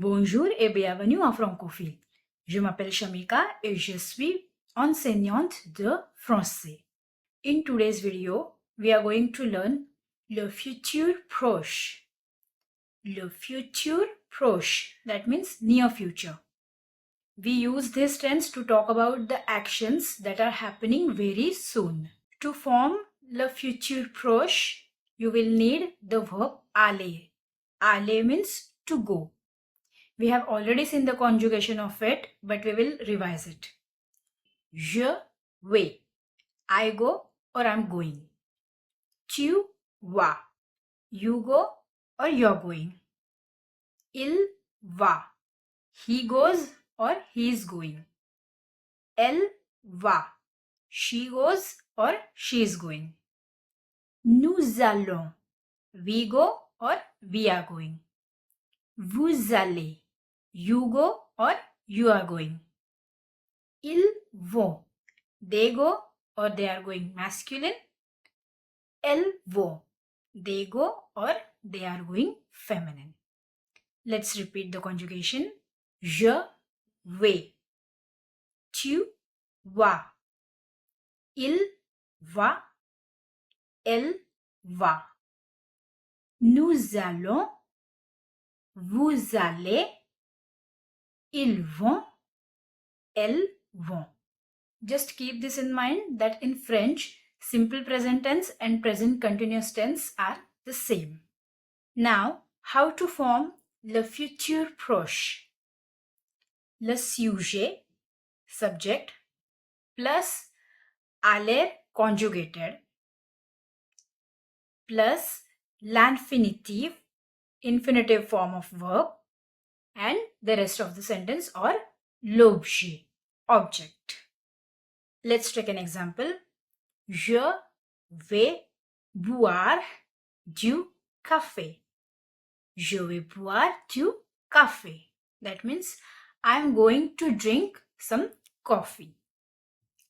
Bonjour et bienvenue en francophile. Je m'appelle Shamika et je suis enseignante de français. In today's video, we are going to learn le futur proche. Le futur proche, that means near future. We use this tense to talk about the actions that are happening very soon. To form le futur proche, you will need the verb aller. Aller means to go. We have already seen the conjugation of it, but we will revise it. Je vais. I go or I'm going. Tu vas. You go or you're going. Il va. He goes or he is going. Elle va. She goes or she is going. Nous allons. We go or we are going. Vous allez. You go or you are going. Ils vont. They go or they are going masculine. Elles vont. They go or they are going feminine. Let's repeat the conjugation. Je vais. Tu vas. Il va. Elle va. Nous allons. Vous allez. Ils vont. Elles vont. Just keep this in mind that in French, simple present tense and present continuous tense are the same. Now, how to form le futur proche? Le sujet, subject, plus aller conjugated, plus l'infinitive, infinitive form of verb, and the rest of the sentence or l'objet, object. Let's take an example. Je vais boire du café. Je vais boire du café. That means I'm going to drink some coffee.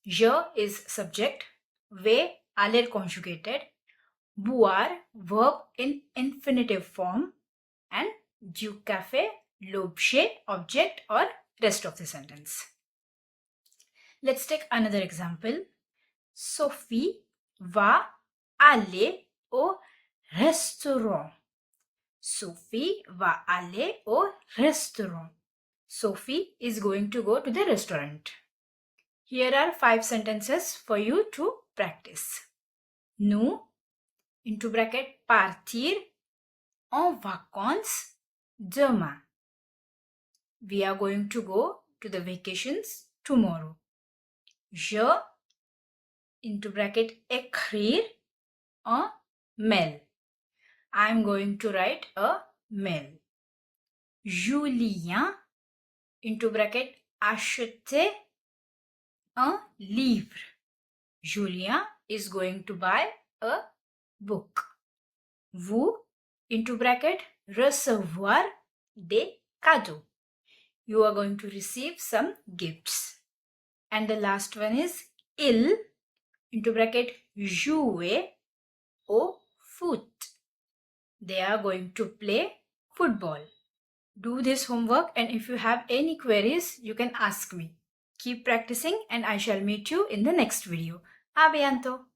Je is subject, vais aller conjugated, boire verb in infinitive form, and du café l'objet, object or rest of the sentence. Let's take another example. Sophie va aller au restaurant. Sophie va aller au restaurant. Sophie is going to go to the restaurant. Here are 5 sentences for you to practice. Nous, into bracket, partir en vacances demain. We are going to go to the vacations tomorrow. Je, into bracket, écrire un mail. I am going to write a mail. Julien, into bracket, acheter un livre. Julien is going to buy a book. Vous, into bracket, recevoir des cadeaux. You are going to receive some gifts. And the last one is il, into bracket, jouer au foot. They are going to play football. Do this homework, and if you have any queries, you can ask me. Keep practicing and I shall meet you in the next video. A bientôt!